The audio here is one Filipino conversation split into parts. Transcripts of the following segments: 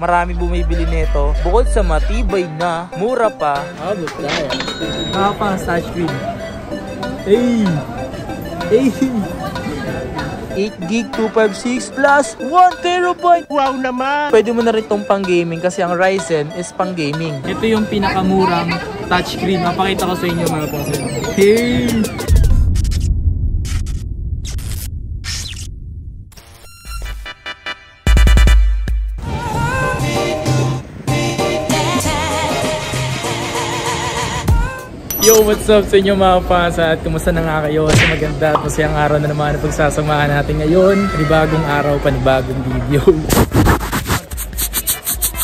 marami bumibili nito. Bukod sa matibay na, mura pa. Abot kaya. Mga pang touchscreen. Hey! Hey! 8 gig 256 plus 1 terabyte. Wow naman! Pwede mo na rin itong pang gaming kasi ang Ryzen is pang gaming. Ito yung pinakamurang touchscreen. Mapakita ko sa inyo mga pang. Hey! Yo, what's up sa inyo mga fans at kumusta na nga kayo sa maganda at masayang araw na naman na pagsasamahan natin ngayon. Panibagong araw, panibagong video.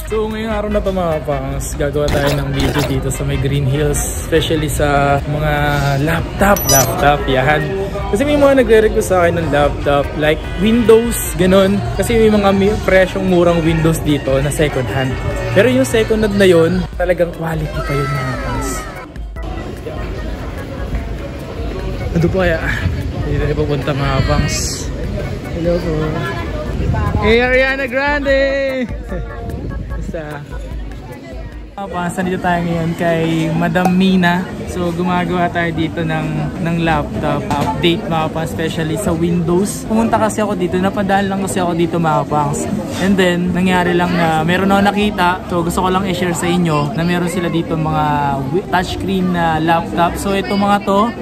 So ngayong araw na to mga fans, gagawa tayo ng video dito sa may Green Hills, especially sa mga laptop, yan. Kasi may mga nagre-request sa akin ng laptop like Windows, ganun. Kasi may mga presyong murang Windows dito na second hand. Pero yung second hand na yun, talagang quality pa yun mga fans. Ano po kaya? Hindi tayo pupunta mga bangs. Hello po. Hey Ariana Grande! Basta. Mga bangs, nandito tayo ngayon kay Madam Mina. So gumagawa tayo dito ng laptop update mga bangs, especially sa Windows. Pumunta kasi ako dito, napadaan lang kasi ako dito mga bangs. And then, nangyari lang na meron ako nakita. So gusto ko lang i-share sa inyo na meron sila dito mga touchscreen na laptop. So ito mga to,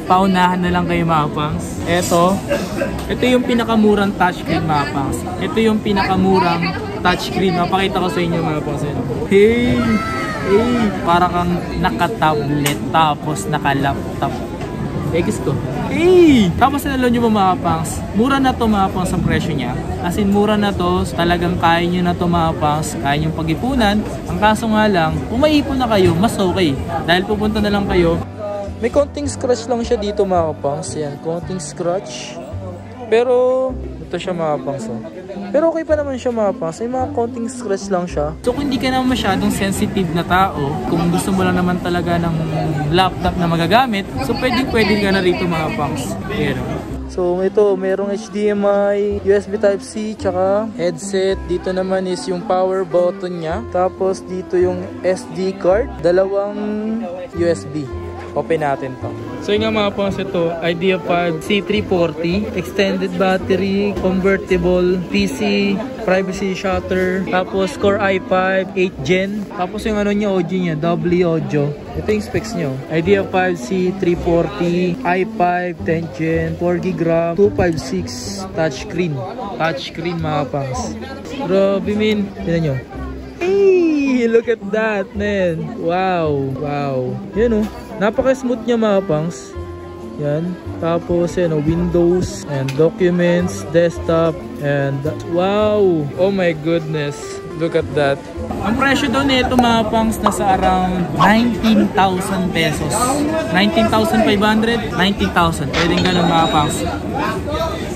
paunahan na lang kayo mga pangs. Ito yung pinakamurang touchscreen mga pangs. Ito yung pinakamurang touchscreen. Mapakita ko sa inyo mga pangs. Hey! Hey! Para kang naka-tablet tapos naka-laptop. Eggs ko. Hey! Tapos alam nyo ba mga pangs, mura na to mga pangs ang presyo niya. As in mura na to, talagang kaya nyo na to mga pangs, kaya nyo pag-ipunan. Ang kaso nga lang, kung maipon na kayo, mas okay. Dahil pupunta na lang kayo. May konting scratch lang siya dito mga kapangs. Yan, konting scratch. Pero, ito siya mga kapangs. Pero okay pa naman siya mga kapangs. May mga konting scratch lang siya. So kung hindi ka naman masyadong sensitive na tao, kung gusto mo lang naman talaga ng laptop na magagamit, so pwede ka na rito mga kapangs. Pero, so ito, merong HDMI, USB Type-C, tsaka headset. Dito naman is yung power button niya. Tapos dito yung SD card. Dalawang USB. Open natin to. So yung nga mga pang ito, IdeaPad C340, extended battery, convertible, PC, privacy shutter, tapos Core i5, 8 Gen. Tapos yung ano niya, audio niya, doubly audio. Ito yung specs niyo. IdeaPad C340, i5, 10 Gen, 4GB RAM, 256 touchscreen. Touchscreen mga pangs. Grabe min. Tignan nyo. Hey, look at that, man. Wow, wow. Yan oh. Napaka-smooth niya mga pangs. Yan. Tapos yan, Windows and documents, desktop, and wow! Oh my goodness. Look at that. Ang presyo daw nito mga pangs nasa around 19,000 pesos. 19,500, 19,000. Pwedeng ganun mga pangs.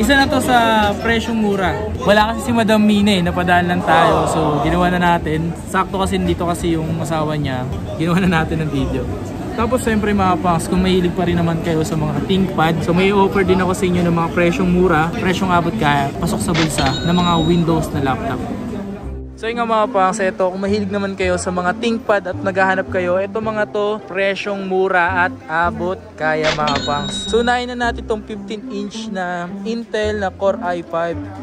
Isa na to sa presyong mura. Wala kasi si Madam Mina napadaan lang tayo. So ginawa na natin. Sakto kasi dito kasi yung asawa niya. Ginawa na natin ng video. Tapos siyempre mga pangs, kung mahilig pa rin naman kayo sa mga ThinkPad, so may offer din ako sa inyo ng mga presyong mura, presyong abot kaya, pasok sa bulsa ng mga Windows na laptop. So yun nga mga pangs, ito, kung mahilig naman kayo sa mga ThinkPad at naghahanap kayo, ito mga to, presyong mura at abot kaya mga pangs. So unahin na natin itong 15-inch na Intel na Core i5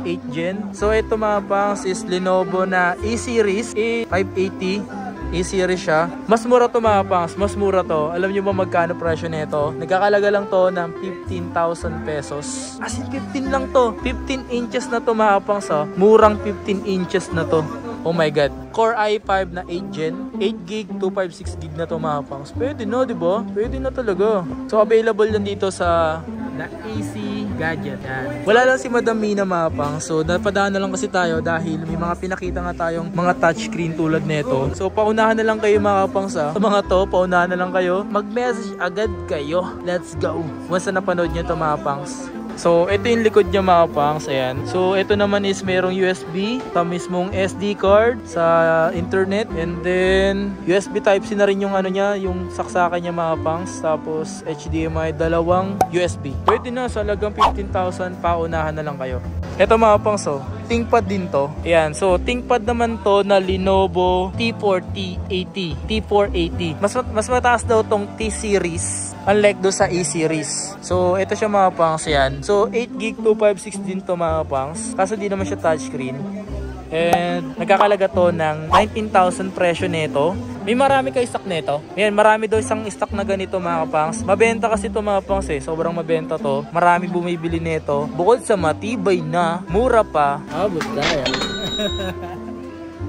8 Gen. So ito mga pangs is Lenovo na E-Series A580. E-Series siya. Mas mura to mga pangs. Mas mura to. Alam nyo ba magkano presyo nito? Nagkakalaga lang to ng 15,000 pesos. As in 15 lang to. 15 inches na to mga pangs. Murang 15 inches na to. Oh my god. Core i5 na 8 Gen. 8GB, 256GB na to mga pangs. Pwede na, diba? Pwede na talaga. So available yan dito sa na AC Gadget. Yan. Wala lang si Madam Mina mga pang. So napadaan na lang kasi tayo dahil may mga pinakita nga tayong mga touchscreen tulad nito. So paunahan na lang kayo mga pang sa mga to. Paunahan na lang kayo. Mag-message agad kayo. Let's go. Once na napanood nyo to mga pangs. So, ito yung likod niya mga pangs. Ayan. So, ito naman is merong USB. Ito mismong SD card sa internet. And then, USB Type-C na rin yung ano niya, yung saksakan niya mga pangs. Tapos, HDMI, dalawang USB. Pwede na, sa lagang 15,000, paunahan na lang kayo. Ito mga pangs, oh. ThinkPad din to. Ayan, so ThinkPad naman to na Lenovo T480. Mas mataas daw tong T-series. Unlike do sa E-series. So, ito siya mga pangs yan. So, 8GB 256 din to mga pangs. Kaso di naman siya touchscreen. And, nagkakalaga to ng 19,000 presyo nito. May marami kayo stock nito. Ayan, marami daw isang stock na ganito mga pangs. Mabenta kasi to mga pangs eh. Sobrang mabenta to. Marami bumibili nito. Bukod sa matibay na, mura pa. Abot kaya.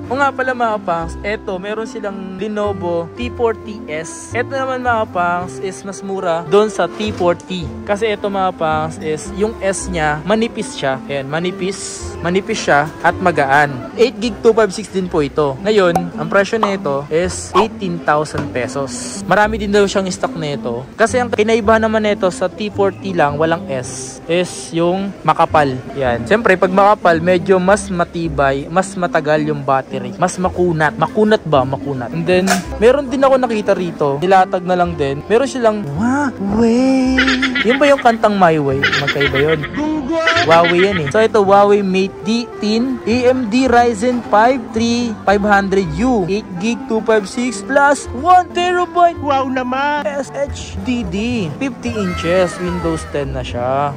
O nga pala mga pangs, eto, meron silang Lenovo T40S. Eto naman mga pangs is mas mura doon sa T40. Kasi eto mga pangs is yung S niya, manipis siya. Ayan, manipis siya at magaan. 8GB 256 din po ito. Ngayon, ang presyo nito is 18,000 pesos. Marami din daw siyang stock nito. Kasi ang kinaibahan naman nito sa T40 lang, walang S, is yung makapal. Yan. Siyempre, pag makapal, medyo mas matibay, mas matagal yung battery. Mas makunat. Makunat ba? Makunat. And then, meron din ako nakita rito. Nilatag na lang din. Meron silang Huawei. Yun ba yung kantang My Way? Magkaiba yun. Huawei yan eh. So ito, Huawei Mate D10 AMD Ryzen 5 3500U 8GB 256 plus 1TB. Wow naman! SHDD 50 inches. Windows 10 na siya.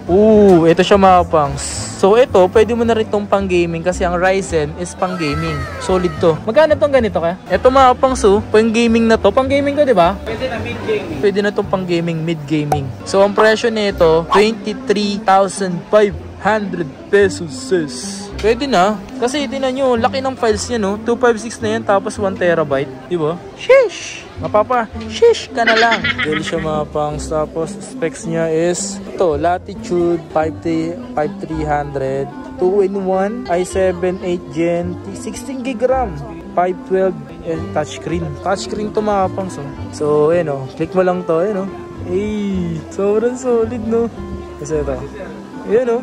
Ito siya mga pangs. So ito, pwede mo na rin itong pang gaming kasi ang Ryzen is pang gaming. Solid to. Magkano itong ganito kaya? Ito mga pangs, pang gaming na to. Pang gaming to, di ba? Pwede na mid gaming. Pwede na itong pang gaming, mid gaming. So ang presyo nito, 23,500 pesos. Pwede na. Kasi tinan nyo, laki ng files niya, no? 256 na yan, tapos 1TB. Diba? Sheesh! Sheesh ka na lang. Dahil siya mga pangs. Tapos, specs niya is ito, Latitude 5300, 2-in-1, i7 8 Gen, 16GB RAM, 512 and touchscreen. Touchscreen to mga pangs. So, click mo lang to, sobrang solid, no? Kasi ito.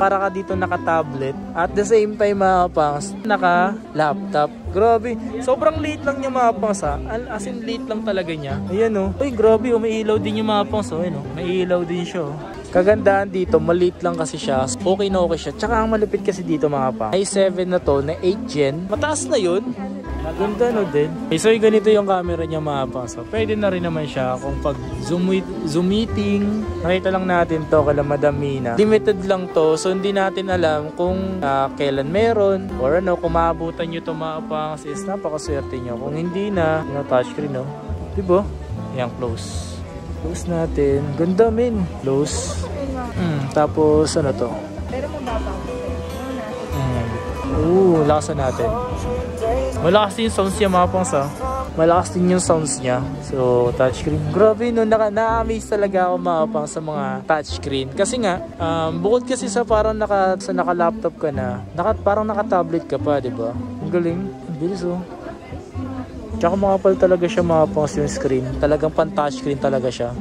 Para ka dito naka-tablet. At the same time mga pangs, naka-laptop. Grabe. Sobrang liit lang niya mga pangs ha. As in liit lang talaga niya. Ayan Uy, grabe may ilaw din yung mga pangs may ilaw din siya Kagandahan dito, maliit lang kasi siya. Okay na okay siya. Tsaka ang malupit kasi dito mga pangs, i7 na to na 8 Gen. Mataas na yun. Maganda din. So ganito yung camera niya mga pangs. Pwede na rin naman siya kung pag zoom meeting. Nakita lang natin to kala Madam Mina. Limited lang to. So hindi natin alam kung kailan meron or kung maabutan nyo to mga pangs is napakaswerte nyo. Kung hindi na, touchscreen diba? Yan, close. Close natin. Ganda min. Close. Tapos ano to? Lakasan natin. Malakas din yung sounds niya mga pangs Malakas din yung sounds niya. So, touchscreen. Grabe na-amaze talaga ako mga pangs sa mga touchscreen. Kasi nga, bukod kasi sa parang naka-laptop ka na, parang naka-tablet ka pa, diba? Ang galing. Ang bilis Tsaka makapal talaga siya mga pangs yung screen. Talagang pan-touchscreen talaga siya.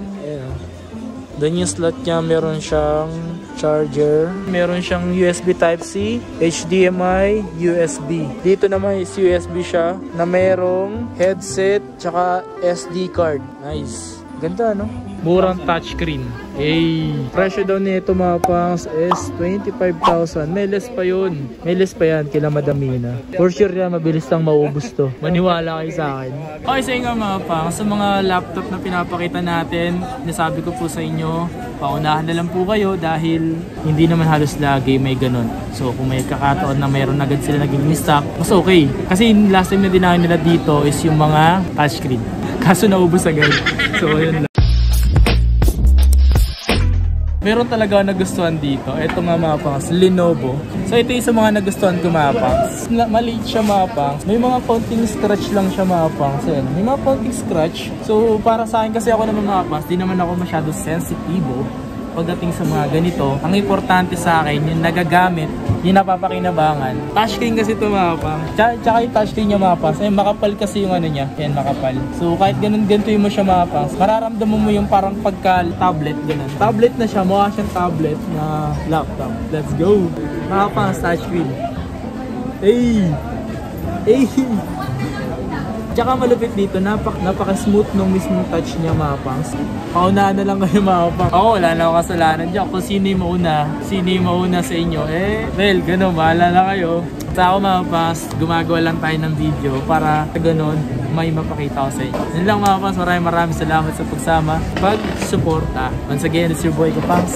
Then yung slot niya, meron siyang charger, meron siyang USB Type-C, HDMI, USB. Dito naman is USB siya na merong headset tsaka SD card. Nice. Ganda Murang touchscreen. Presyo daw nito mga pangs is 25,000. May less pa yun. May less pa yan kila Madam Mina. For sure yan, mabilis lang maubos to. Maniwala kayo sa akin. Okay, sa inyo mga pangs, sa mga laptop na pinapakita natin, nasabi ko po sa inyo, paunahan na lang po kayo dahil hindi naman halos lagi may ganun. So kung may kakataon na mayroon agad sila naging stock, mas okay. Kasi last time na dinahin nila dito is yung mga touchscreen. Kaso naubos agad. So yun lang. Meron talaga nagustuhan dito. Ito nga mga pangs, Lenovo. So ito yung sa mga nagustuhan ko mga pangs. Maliit siya mga pangs. May mga konting scratch lang siya mga pangs. Ayan. May mga konting scratch. So para sa akin kasi ako naman mga pangs, di naman ako masyado sensitibo pagdating sa mga ganito. Ang importante sa akin, yung nagagamit, yung napapakinabangan. Touchscreen kasi ito mga pangs. Tsaka yung touchscreen niya mga pangs. Ay, makapal kasi yung niya. Yan, makapal. So kahit ganito mo siya mga pangs, mararamdaman mo yung parang pagka-tablet, ganun. Tablet na siya, mukha siyang tablet na laptop. Let's go! Mga pangs, touchscreen. Tsaka malupit dito, napaka-smooth nung mismong touch niya mga pangs. Paunahan na lang kayo mga pangs. Ako wala na akong kasalanan dyan. Kung sino yung mauna sa inyo, well, gano'n, bahala na kayo. Sa ako mga pangs, gumagawa lang tayo ng video para gano'n, may mapakita ko sa inyo. Yun lang mga pangs, maraming salamat sa pagsama, pag-suporta. Once again, it's your boy Kapangs.